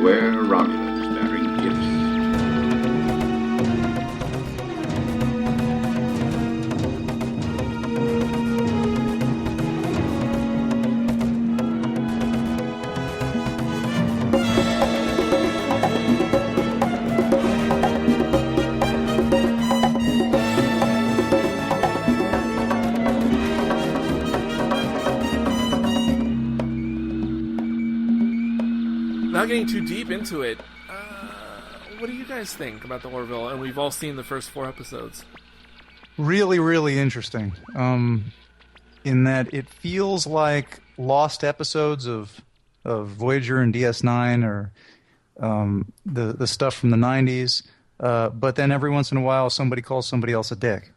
Beware Romulans Bearing Gifts. Not getting too deep into it, what do you guys think about the Orville? And we've all seen the first 4 episodes. Really, really interesting. In that it feels like lost episodes of Voyager and DS9 or the stuff from the 90s. But then every once in a while, somebody calls somebody else a dick.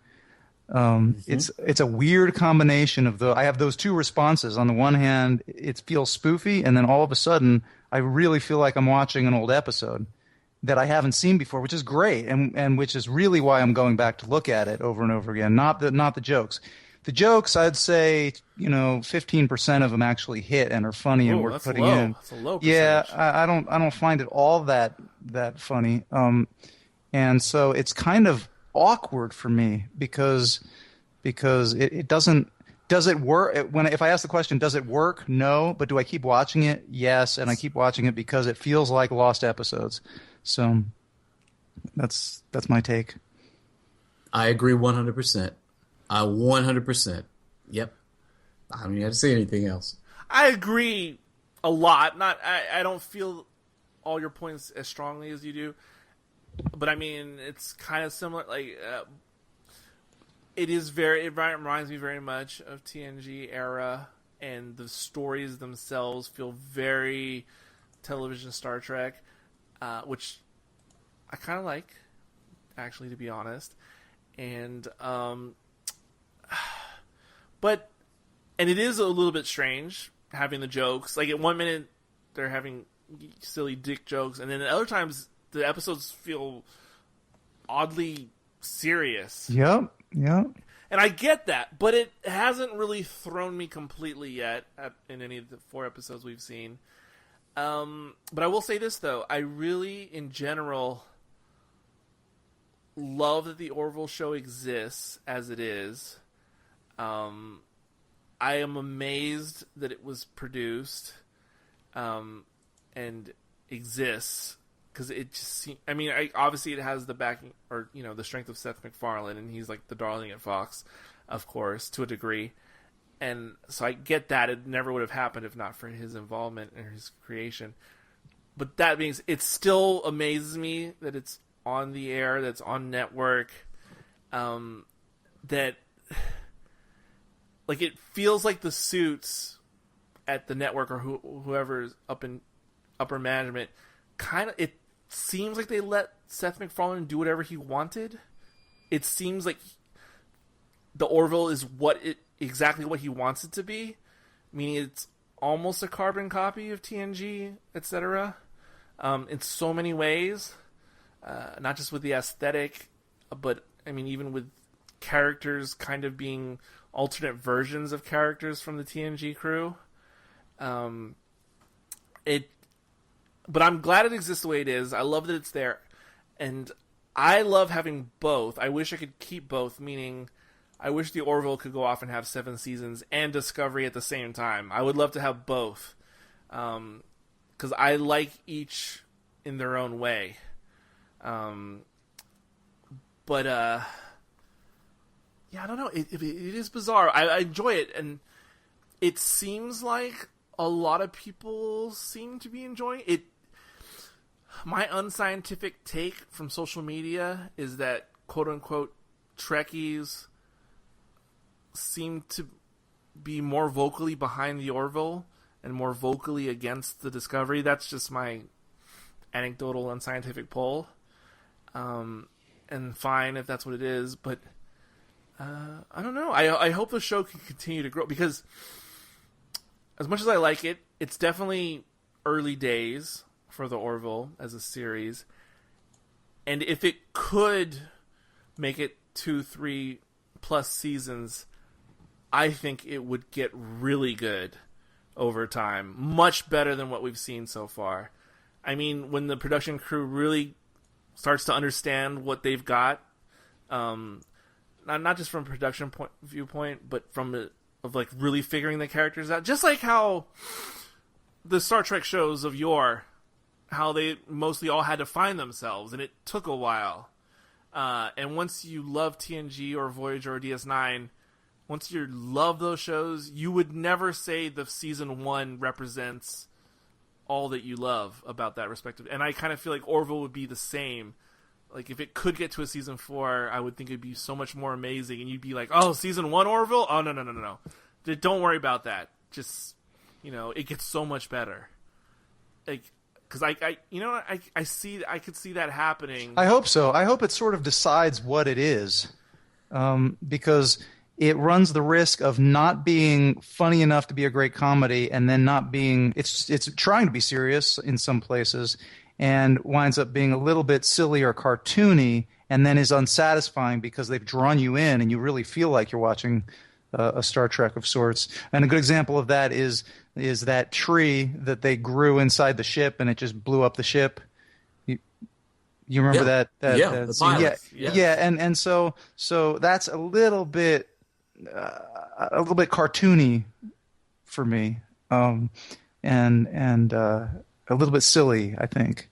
It's a weird combination of I have those two responses. On the one hand, it feels spoofy, and then all of a sudden, I really feel like I'm watching an old episode that I haven't seen before, which is great, and which is really why I'm going back to look at it over and over again. Not the jokes. The jokes, I'd say, 15% of them actually hit and are funny and worth putting in. That's a low percentage. Yeah, I don't find it all that funny, and so it's kind of awkward for me because it doesn't. Does it work? If I ask the question, does it work? No. But do I keep watching it? Yes, and I keep watching it because it feels like lost episodes. So that's my take. I agree 100%. 100%. Yep. I don't even have to say anything else. I agree a lot. I don't feel all your points as strongly as you do. But I mean, it's kind of similar. Like, it reminds me very much of TNG era, and the stories themselves feel very television Star Trek, which I kind of like, actually, to be honest. And, but it is a little bit strange having the jokes. Like, at one minute, they're having silly dick jokes, and then at other times, the episodes feel oddly serious. Yep. And I get that, but it hasn't really thrown me completely yet in any of the 4 episodes we've seen. But I will say this, though. I really, in general, love that the Orville show exists as it is. I am amazed that it was produced and exists. Because it just seems... I mean, obviously it has the backing, or, the strength of Seth MacFarlane, and he's like the darling at Fox, of course, to a degree. And so I get that. It never would have happened if not for his involvement and his creation. But that means it still amazes me that it's on the air, that's on network, that... Like, it feels like the suits at the network or whoever's up in upper management kind of... It seems like they let Seth MacFarlane do whatever he wanted. It seems like the Orville is exactly what he wants it to be, meaning it's almost a carbon copy of TNG, etc. In so many ways, not just with the aesthetic, but I mean even with characters kind of being alternate versions of characters from the TNG crew. But I'm glad it exists the way it is. I love that it's there. And I love having both. I wish I could keep both, meaning I wish the Orville could go off and have 7 seasons and Discovery at the same time. I would love to have both. Because I like each in their own way. But, yeah, I don't know. It is bizarre. I enjoy it. And it seems like a lot of people seem to be enjoying it. My unscientific take from social media is that quote-unquote Trekkies seem to be more vocally behind the Orville and more vocally against the Discovery. That's just my anecdotal unscientific poll. And fine if that's what it is, but I don't know. I hope the show can continue to grow, because as much as I like it, it's definitely early days for the Orville as a series. And if it could make it 2-3 plus seasons, I think it would get really good over time. Much better than what we've seen so far. I mean, when the production crew really starts to understand what they've got, not just from a production viewpoint, but from like really figuring the characters out. Just like how the Star Trek shows of yore, how they mostly all had to find themselves, and it took a while. And once you love TNG or Voyager or DS9, once you love those shows, you would never say the season 1 represents all that you love about that respective. And I kind of feel like Orville would be the same. Like, if it could get to a season 4, I would think it'd be so much more amazing. And you'd be like, oh, season 1 Orville? Oh, no. Don't worry about that. Just, it gets so much better. Like, because I could see that happening. I hope so. I hope it sort of decides what it is. Because it runs the risk of not being funny enough to be a great comedy, and then not being. It's trying to be serious in some places, and winds up being a little bit silly or cartoony, and then is unsatisfying because they've drawn you in, and you really feel like you're watching a Star Trek of sorts. And a good example of that is that tree that they grew inside the ship, and it just blew up the ship. You remember that? The pilots. Yeah. And so that's a little bit cartoony for me, and a little bit silly, I think.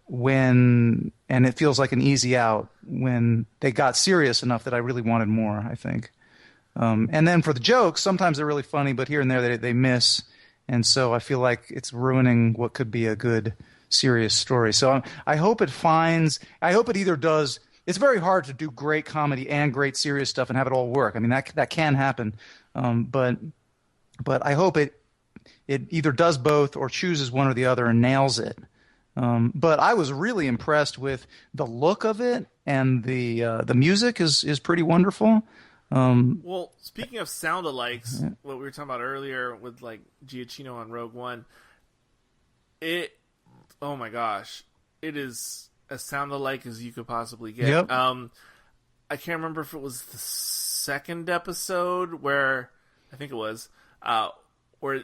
And it feels like an easy out when they got serious enough that I really wanted more, I think. And then for the jokes, sometimes they're really funny, but here and there they miss, and so I feel like it's ruining what could be a good serious story. So I hope it either does. It's very hard to do great comedy and great serious stuff and have it all work. I mean, that can happen, but I hope it either does both or chooses one or the other and nails it. But I was really impressed with the look of it, and the music is pretty wonderful. Well, speaking of sound-alikes, what we were talking about earlier with like Giacchino on Rogue One, oh my gosh, it is as sound-alike as you could possibly get. Yep. I can't remember if it was the second episode where, I think it was, where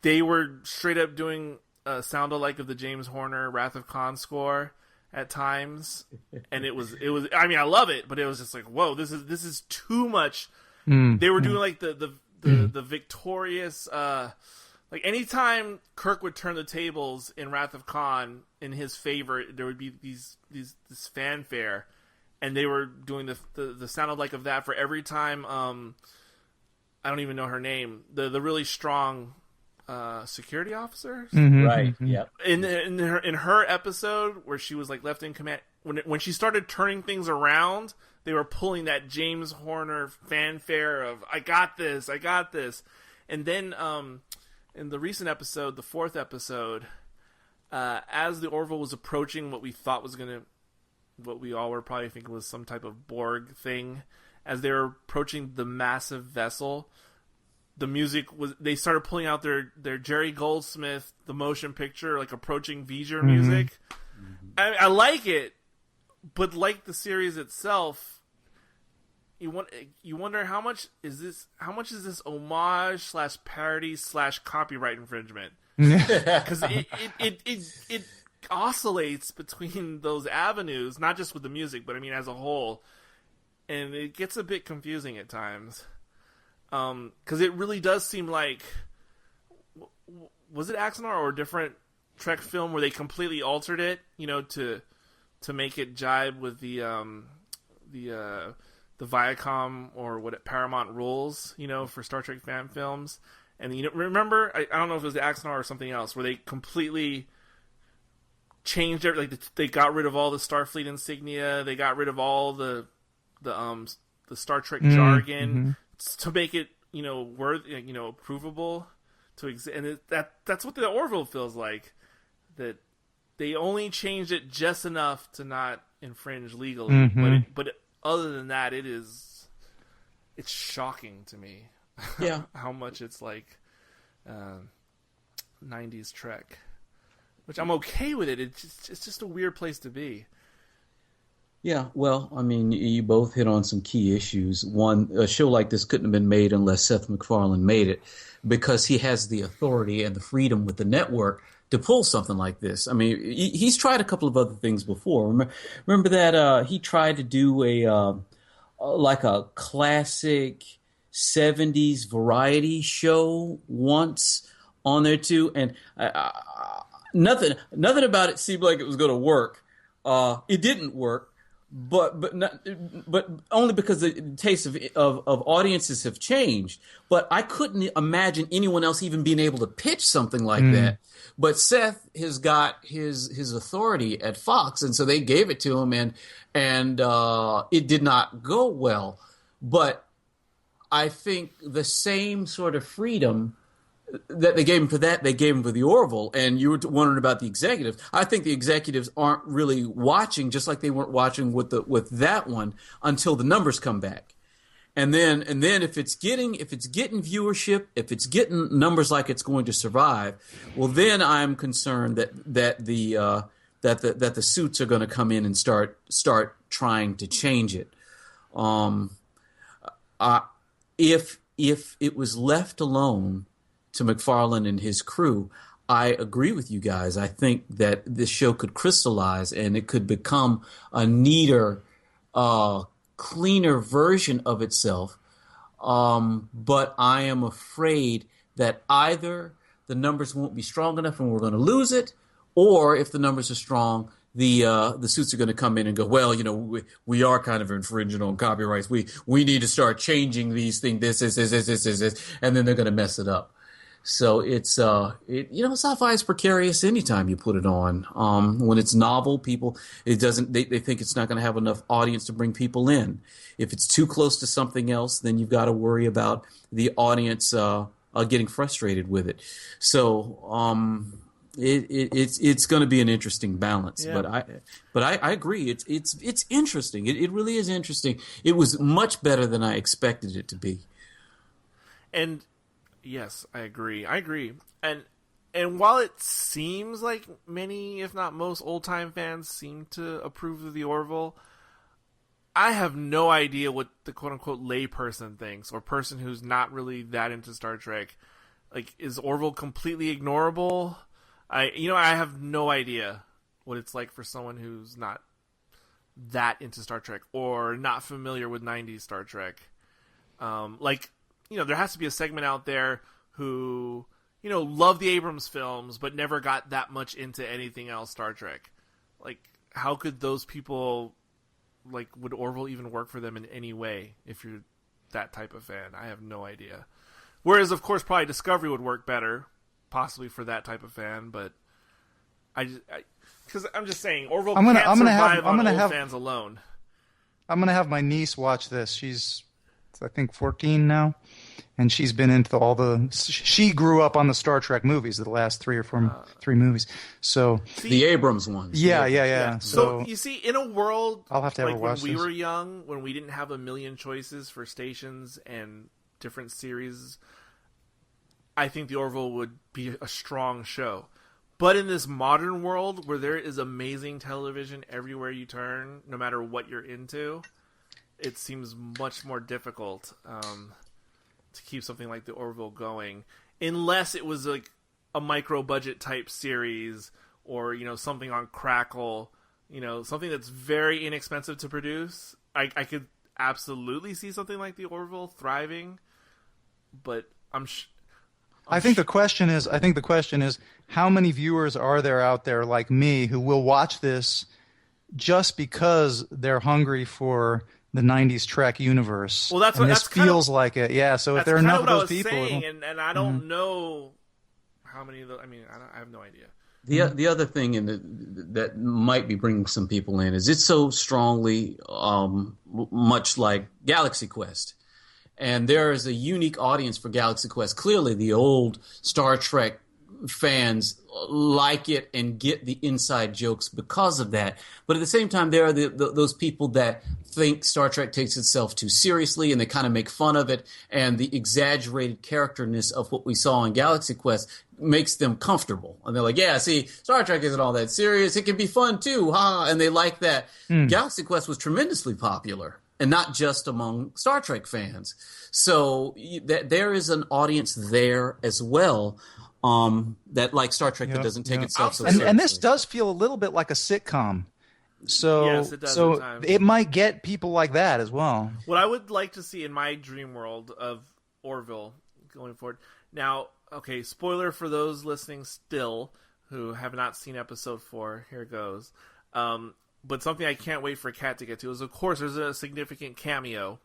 they were straight up doing a sound-alike of the James Horner Wrath of Khan score at times, and it was. I mean, I love it, but it was just like, whoa, this is too much. They were doing like the victorious. Like anytime Kirk would turn the tables in Wrath of Khan in his favor, there would be this fanfare, and they were doing the sound-alike of that for every time. I don't even know her name. The really strong security officer, right? Yep. In her episode where she was like left in command, when she started turning things around, they were pulling that James Horner fanfare of "I got this," and then in the recent episode, the 4th episode, as the Orville was approaching what we all were probably thinking was some type of Borg thing, as they were approaching the massive vessel, the music they started pulling out their Jerry Goldsmith, the motion picture, like approaching V'ger music. I like it, but like the series itself, you wonder how much is this homage / parody / copyright infringement? Because it oscillates between those avenues, not just with the music, but I mean as a whole, and it gets a bit confusing at times. Because it really does seem like, was it Axanar or a different Trek film where they completely altered it, to make it jibe with the Viacom or what Paramount rules, for Star Trek fan films. And remember, I don't know if it was the Axanar or something else, where they completely changed it. Like they got rid of all the Starfleet insignia, they got rid of all the Star Trek jargon to make it, worthy, provable and that's what the Orville feels like. That they only changed it just enough to not infringe legally, but other than that, it's shocking to me. Yeah, how much it's like 90s Trek, which I'm okay with it. It's just a weird place to be. Yeah, well, I mean, you both hit on some key issues. One, a show like this couldn't have been made unless Seth MacFarlane made it, because he has the authority and the freedom with the network to pull something like this. I mean, he's tried a couple of other things before. Remember that he tried to do like a classic 70s variety show once on there too, and nothing about it seemed like it was going to work. It didn't work, but only because the taste of audiences have changed. But I couldn't imagine anyone else even being able to pitch something like that. But Seth has got his authority at Fox, and so they gave it to him, and it did not go well. But I think the same sort of freedom that they gave him for that, they gave him for the Orville. And you were wondering about the executives. I think the executives aren't really watching, just like they weren't watching with that one, until the numbers come back. And then if it's getting viewership, if it's getting numbers like it's going to survive, well, then I'm concerned that the suits are going to come in and start trying to change it. If it was left alone to McFarlane and his crew, I agree with you guys. I think that this show could crystallize and it could become a neater, cleaner version of itself. But I am afraid that either the numbers won't be strong enough and we're going to lose it, or if the numbers are strong, the suits are going to come in and go, well, we are kind of infringing on copyrights. We need to start changing these things. This, and then they're going to mess it up. So it's sci-fi is precarious anytime you put it on. When it's novel, they think it's not going to have enough audience to bring people in. If it's too close to something else, then you've got to worry about the audience getting frustrated with it. So it's going to be an interesting balance. Yeah. But I agree. It's interesting. It really is interesting. It was much better than I expected it to be. And yes, I agree. And while it seems like many, if not most, old-time fans seem to approve of the Orville, I have no idea what the quote-unquote layperson thinks, or person who's not really that into Star Trek. Like, is Orville completely ignorable? I have no idea what it's like for someone who's not that into Star Trek or not familiar with 90s Star Trek. There has to be a segment out there who, love the Abrams films but never got that much into anything else Star Trek. Like, how could those people, would Orville even work for them in any way if you're that type of fan? I have no idea. Whereas, of course, probably Discovery would work better, possibly for that type of fan, but because I'm just saying, Orville can't survive on old fans alone. I'm going to have my niece watch this. She's, I think, 14 now, and she's been into she grew up on the Star Trek movies, the last three movies. So the Abrams ones. Yeah. So you see, in a world I'll have to like watch when we were young, when we didn't have a million choices for stations and different series, I think the Orville would be a strong show. But in this modern world where there is amazing television everywhere you turn, no matter what you're into, it seems much more difficult to keep something like the Orville going, unless it was like a micro-budget type series or, something on Crackle, something that's very inexpensive to produce. I could absolutely see something like the Orville thriving, but I think the question is how many viewers are there out there like me who will watch this just because they're hungry for the 90s Trek universe? Well, this feels like it. Yeah, so if there are enough of those people, and I don't know how many of those. I have no idea. The other thing that might be bringing some people in is it's so strongly much like Galaxy Quest. And there is a unique audience for Galaxy Quest. Clearly, the old Star Trek fans like it and get the inside jokes because of that. But at the same time, there are those people that think Star Trek takes itself too seriously, and they kind of make fun of it. And the exaggerated characterness of what we saw in Galaxy Quest makes them comfortable. And they're like, yeah, see, Star Trek isn't all that serious. It can be fun, too. Ha! And they like that. Galaxy Quest was tremendously popular. And not just among Star Trek fans. So there is an audience there as well. that like Star Trek that doesn't take itself so and seriously. this does feel a little bit like a sitcom. So, Yes, it does so at times. it might get people like that as well. What I would like to see in my dream world of Orville going forward. Now, okay, spoiler for those listening still who have not seen episode 4. Here goes. But something I can't wait for Kat to get to is, of course, there's a significant cameo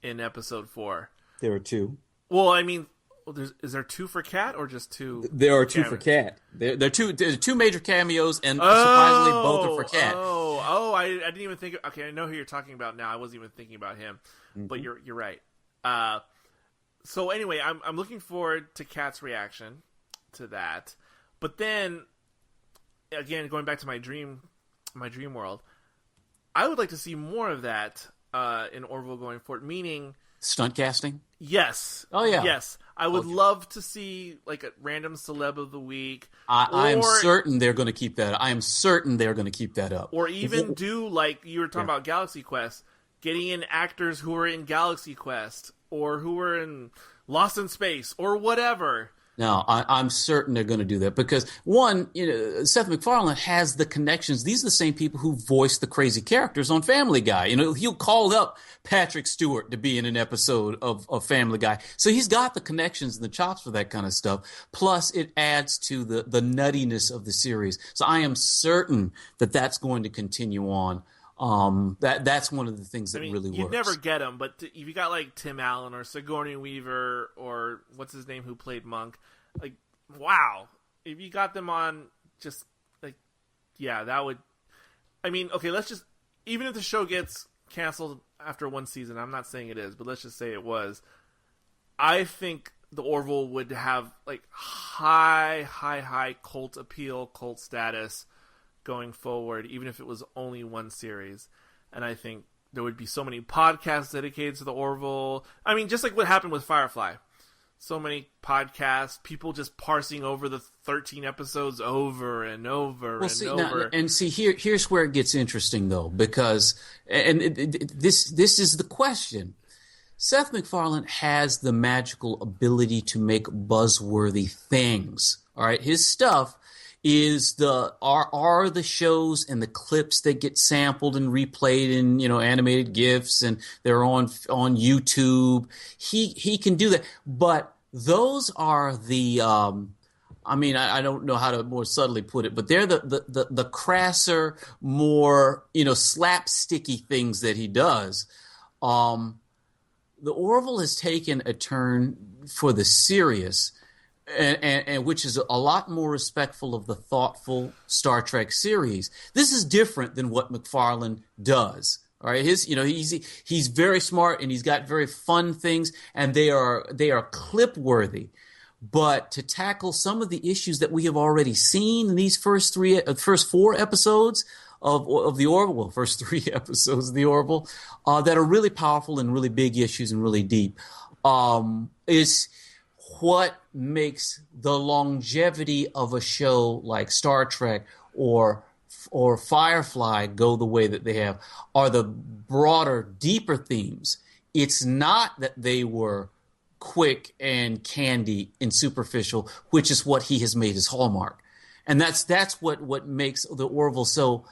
in episode 4. There are 2. Well, I mean, is there 2 for Kat or just 2? There are 2 for Kat. There are 2 major cameos, and surprisingly, both are for Kat. I didn't even think. Okay, I know who you're talking about now. I wasn't even thinking about him, but you're right. So anyway, I'm looking forward to Kat's reaction to that. But then, again, going back to my dream world, I would like to see more of that in Orville going forward. Meaning stunt casting. Yes. Oh yeah. Yes. I would love to see like a random celeb of the week. I am certain they're going to keep that. I am certain they're going to keep that up. Or even do like you were talking about Galaxy Quest, getting in actors who were in Galaxy Quest or who were in Lost in Space or whatever. No, I'm certain they're going to do that because one, Seth MacFarlane has the connections. These are the same people who voiced the crazy characters on Family Guy. He'll call up Patrick Stewart to be in an episode of Family Guy. So he's got the connections and the chops for that kind of stuff. Plus, it adds to the nuttiness of the series. So I am certain that that's going to continue on. That's one of the things that really works. You never get them, but if you got like Tim Allen or Sigourney Weaver or what's his name who played Monk, like wow, if you got them on, just like that would. I mean, okay, let's just even if the show gets canceled after one season, I'm not saying it is, but let's just say it was. I think the Orville would have like high cult appeal, cult status going forward, even if it was only one series. And I think there would be so many podcasts dedicated to the Orville. I mean, just like what happened with Firefly. So many podcasts, people just parsing over the 13 episodes over and over over. Here's where it gets interesting, though, because this is the question. Seth MacFarlane has the magical ability to make buzzworthy things. All right, his stuff is are the shows and the clips that get sampled and replayed in animated GIFs and they're on YouTube. He can do that, but those are the I don't know how to more subtly put it, but they're the crasser, more slapsticky things that he does. The Orville has taken a turn for the serious. And which is a lot more respectful of the thoughtful Star Trek series. This is different than what MacFarlane does. All right, he's very smart and he's got very fun things, and they are clip worthy. But to tackle some of the issues that we have already seen in these first 4 episodes of the Orville, well, first 3 episodes of the Orville, that are really powerful and really big issues and really deep, is what makes the longevity of a show like Star Trek or Firefly go the way that they have are the broader, deeper themes. It's not that they were quick and candy and superficial, which is what he has made his hallmark. And that's what makes the Orville so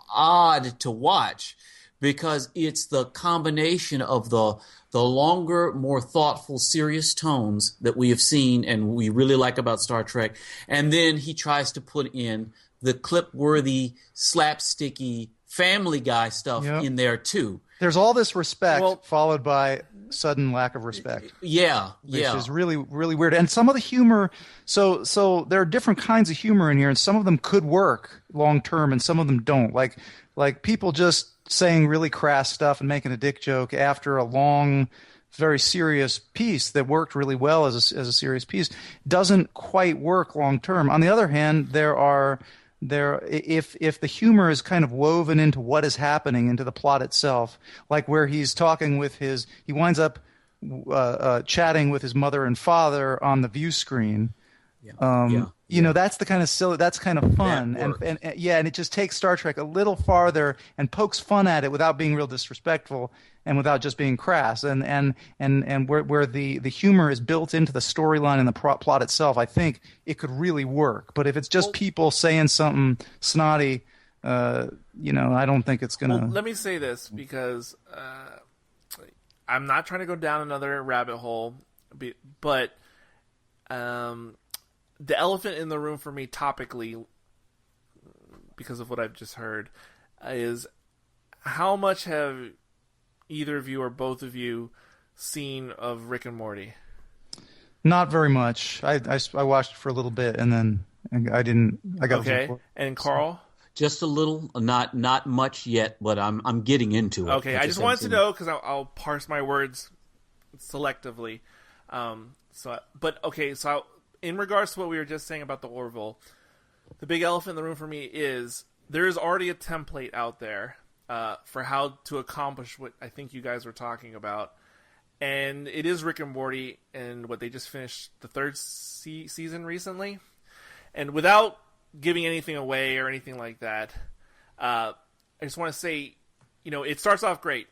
odd to watch, because it's the combination of the longer, more thoughtful, serious tones that we have seen and we really like about Star Trek. And then he tries to put in the clip-worthy, slapsticky Family Guy stuff in there, too. There's all this respect followed by sudden lack of respect. Which is really, really weird. And some of the humor, so there are different kinds of humor in here, and some of them could work long-term and some of them don't. Like people just saying really crass stuff and making a dick joke after a long, very serious piece that worked really well as a serious piece doesn't quite work long term. On the other hand, if the humor is kind of woven into what is happening, into the plot itself, like where he's talking with he winds up chatting with his mother and father on the view screen. You know, that's the kind of silly, that's kind of fun, That and yeah, and it just takes Star Trek a little farther and pokes fun at it without being real disrespectful and without just being crass, and where the humor is built into the storyline and the plot itself, I think it could really work. But if it's just people saying something snotty, you know, I don't think it's gonna. Well, let me say this because I'm not trying to go down another rabbit hole, but the elephant in the room for me topically, because of what I've just heard, is how much have either of you or both of you seen of Rick and Morty? Not very much. I watched it for a little bit and then I didn't. I got okay. And Carl? Just a little, not much yet, but I'm getting into it. Okay, I just wanted to know because I'll parse my words selectively. So in regards to what we were just saying about the Orville, the big elephant in the room for me is there is already a template out there for how to accomplish what I think you guys were talking about, and it is Rick and Morty, and what they just finished the third season recently, and without giving anything away or anything like that, I just want to say, you know, it starts off great,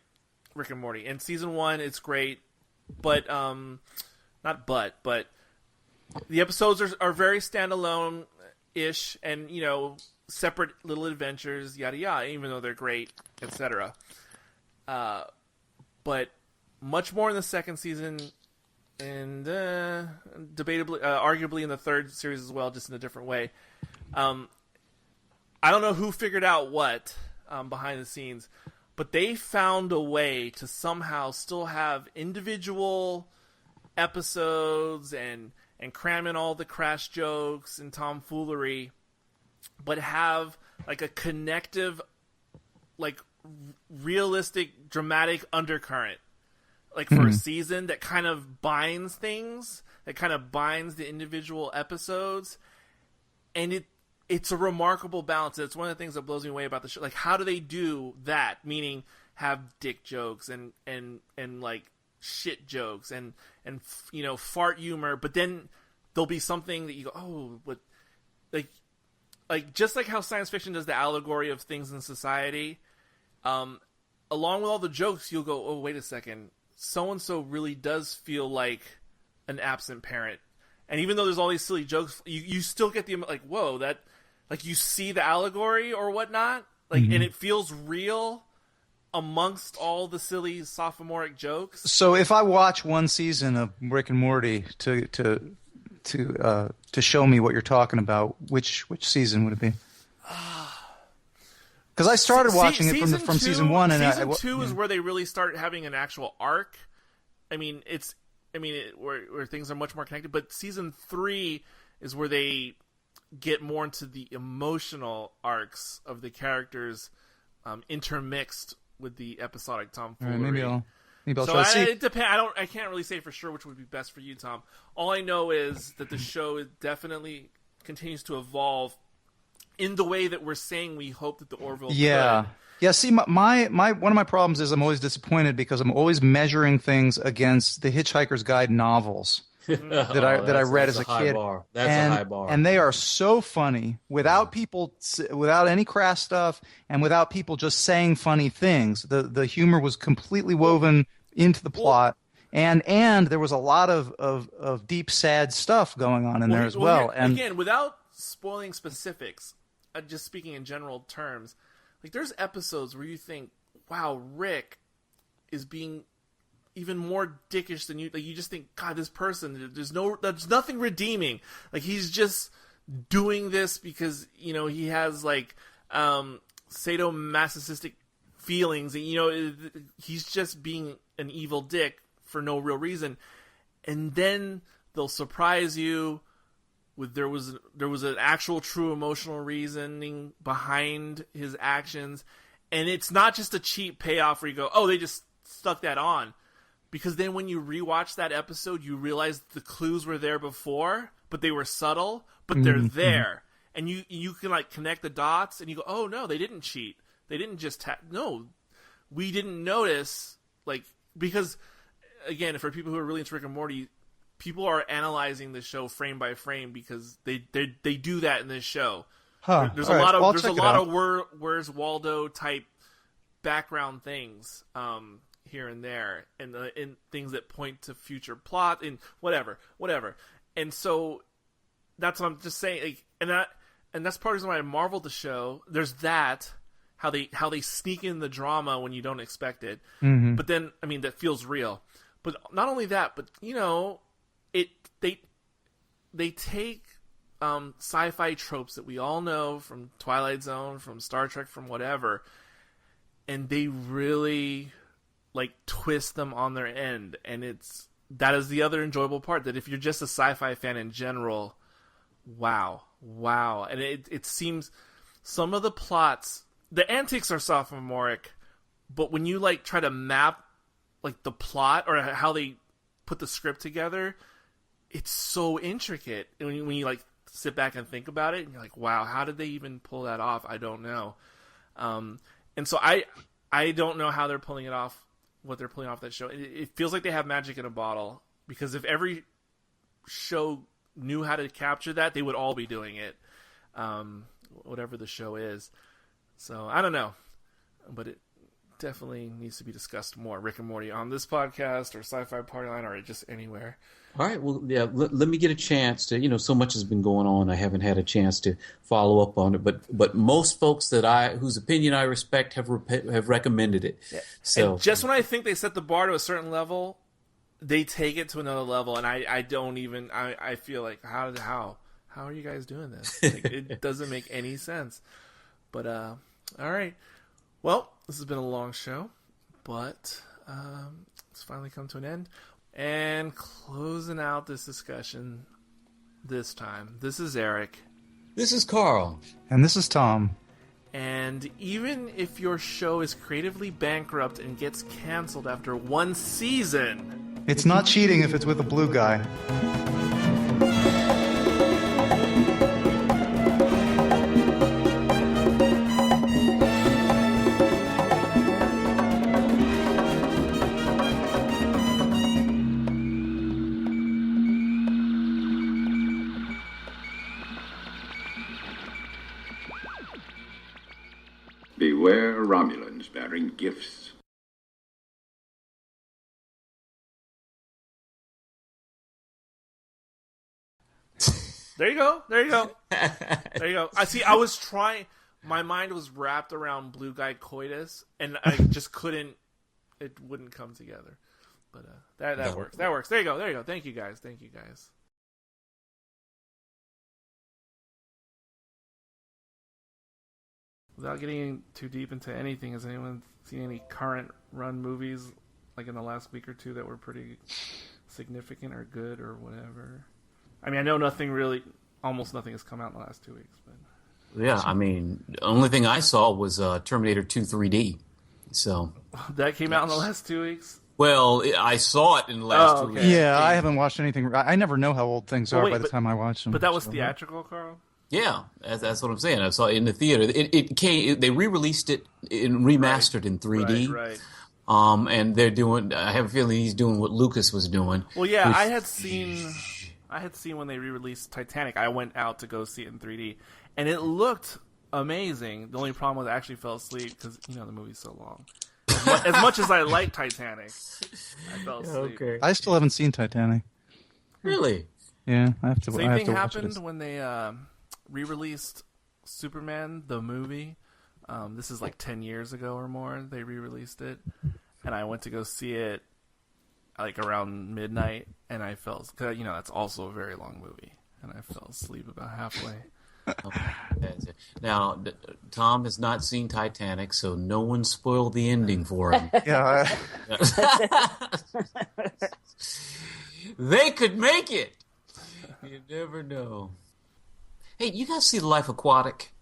Rick and Morty. In season 1, it's great, but the episodes are very standalone-ish, and, you know, separate little adventures, yada yada, even though they're great, etc. But much more in the second season, and debatably, arguably in the third series as well, just in a different way. I don't know who figured out what behind the scenes, but they found a way to somehow still have individual episodes and cram in all the crash jokes and tomfoolery, but have like a connective, like realistic, dramatic undercurrent, like for a season that kind of binds things, that kind of binds the individual episodes, and it's a remarkable balance. It's one of the things that blows me away about the show. Like, how do they do that? Meaning, have dick jokes and like shit jokes and you know, fart humor, but then there'll be something that you go, oh, what, like just like how science fiction does the allegory of things in society, along with all the jokes, you'll go, oh, wait a second, so and so really does feel like an absent parent, and even though there's all these silly jokes, you still get the, like, whoa, that, like, you see the allegory or whatnot, like, and it feels real amongst all the silly sophomoric jokes. So if I watch one season of Rick and Morty to show me what you're talking about, which season would it be? Because I started watching it from season 1, and season 2 is where they really start having an actual arc. Where things are much more connected. But season 3 is where they get more into the emotional arcs of the characters, intermixed with the episodic tomfoolery. Maybe I'll so try to see. It depends. I can't really say for sure which would be best for you, Tom. All I know is that the show definitely continues to evolve in the way that we're saying we hope that the Orville could. Yeah, see, my one of my problems is I'm always disappointed because I'm always measuring things against the Hitchhiker's Guide novels that I read as a kid. That's a high bar. And they are so funny without any crass stuff and without people just saying funny things. The humor was completely woven into the plot. And there was a lot of deep, sad stuff going on in there as well. And again, without spoiling specifics, just speaking in general terms, like, there's episodes where you think, wow, Rick is being even more dickish than you. Like, you just think, God, this person, there's nothing redeeming. Like, he's just doing this because, you know, he has, like, sadomasochistic feelings. And, you know, he's just being an evil dick for no real reason. And then they'll surprise you with there was an actual true emotional reasoning behind his actions, and it's not just a cheap payoff where you go, oh, they just stuck that on, because then when you rewatch that episode, you realize the clues were there before, but they were subtle, but they're there, and you can, like, connect the dots, and you go, oh no, they didn't cheat, they didn't just no, we didn't notice, like, because again, for people who are really into Rick and Morty, people are analyzing the show frame by frame because they do that in this show. Huh. There's All a right. lot of Well, I'll there's a check it lot out. of Where's Waldo type background things here and there, and in things that point to future plot and whatever. And so that's what I'm just saying. Like, and that's part of the reason why I marveled the show. There's that how they sneak in the drama when you don't expect it. Mm-hmm. But then I mean that feels real. But not only that, but they take sci-fi tropes that we all know from Twilight Zone, from Star Trek, from whatever, and they really like twist them on their end. And that is the other enjoyable part, that if you're just a sci-fi fan in general, wow. And it seems some of the plots, the antics are sophomoric, but when you like try to map like the plot or how they put the script together, it's so intricate. And when you like sit back and think about it, and you're like, wow, how did they even pull that off? I don't know. And so I don't know how they're pulling it off, what they're pulling off that show. It feels like they have magic in a bottle, because if every show knew how to capture that, they would all be doing it, whatever the show is. So I don't know, but it definitely needs to be discussed more. Rick and Morty on this podcast, or Sci-Fi Party Line, or just anywhere. All right, well, yeah, let me get a chance to, so much has been going on. I haven't had a chance to follow up on it, but most folks whose opinion I respect have recommended it. Yeah. So and just when I think they set the bar to a certain level, they take it to another level, and I don't even, I feel like, how are you guys doing this? Like, it doesn't make any sense. But, all right. Well, this has been a long show, but it's finally come to an end. And closing out this discussion this time, this is Eric. This is Carl. And this is Tom. And even if your show is creatively bankrupt and gets canceled after one season, it's not cheating if it's with a blue guy. Beware Romulans bearing gifts. There you go. There you go. I see. I was trying. My mind was wrapped around blue guy coitus, and I just couldn't. It wouldn't come together. But that works. That works. There you go. Thank you guys. Without getting too deep into anything, has anyone seen any current run movies like in the last week or two that were pretty significant or good or whatever? I mean, I know almost nothing has come out in the last 2 weeks. But yeah, I mean, the only thing I saw was Terminator 2 3D. So that came out in the last 2 weeks? Well, I saw it in the last 2 weeks. Yeah, I haven't watched anything. I never know how old things are by the time I watch them. But that was theatrical, Carl? Yeah, that's what I'm saying. I saw it in the theater. They re-released it and remastered in 3D. Right. And they're doing. I have a feeling he's doing what Lucas was doing. Well, yeah, I had seen when they re-released Titanic. I went out to go see it in 3D, and it looked amazing. The only problem was I actually fell asleep because the movie's so long. As much as I like Titanic, I fell asleep. Okay. I still haven't seen Titanic. Really? Yeah, I have to. Same I have thing to watch happened it. when they re-released Superman the movie. This is like 10 years ago or more. They re-released it, and I went to go see it like around midnight, and I fell. Cause, that's also a very long movie, and I fell asleep about halfway. Now, Tom has not seen Titanic, so no one spoiled the ending for him. Yeah. They could make it. You never know. Hey, you guys see The Life Aquatic?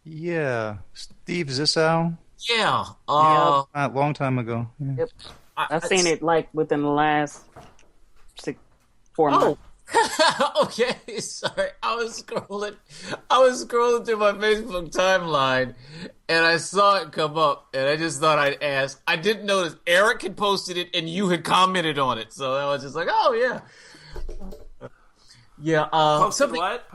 Yeah. Steve Zissou? Yeah. A long time ago. Yeah. Yep. I've seen it like within the last 4 months. Okay, sorry. I was scrolling through my Facebook timeline, and I saw it come up, and I just thought I'd ask. I didn't notice Eric had posted it, and you had commented on it, so I was just like, oh yeah. Yeah. Posted what?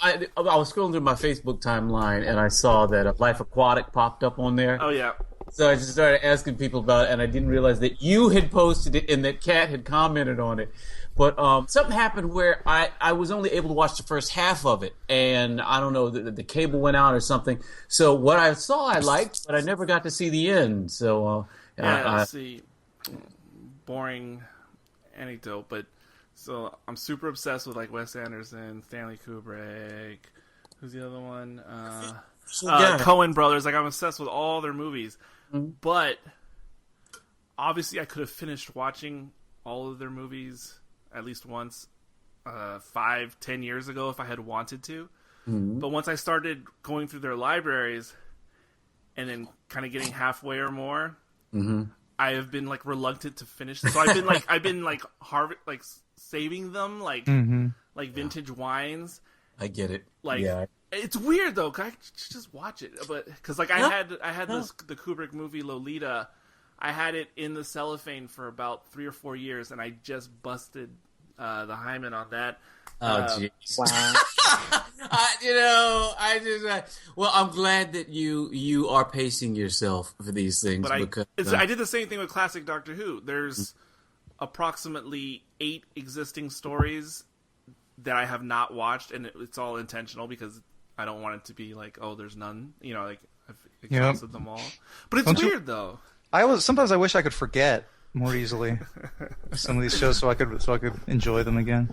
I was scrolling through my Facebook timeline and I saw that Life Aquatic popped up on there. Oh yeah. So I just started asking people about it, and I didn't realize that you had posted it and that Kat had commented on it. But something happened where I was only able to watch the first half of it, and I don't know, the cable went out or something. So what I saw I liked, but I never got to see the end. So let's see. Boring anecdote, but so I'm super obsessed with like Wes Anderson, Stanley Kubrick. Who's the other one? Coen brothers. Like I'm obsessed with all their movies. Mm-hmm. But obviously I could have finished watching all of their movies at least once 5-10 years ago if I had wanted to. Mm-hmm. But once I started going through their libraries and then kind of getting halfway or more, mm-hmm. I have been like reluctant to finish them. So I've been saving them mm-hmm. like vintage wines. I get it. It's weird though. I should just watch it, but because I had the Kubrick movie Lolita, I had it in the cellophane for about 3 or 4 years, and I just busted the hymen on that. Oh jeez! Wow. Well, I'm glad that you are pacing yourself for these things. But I did the same thing with classic Doctor Who. There's approximately 8 existing stories that I have not watched, and it's all intentional because I don't want it to be like, oh, there's none. I've exhausted them all. But it's weird though. Sometimes I wish I could forget more easily some of these shows so I could enjoy them again.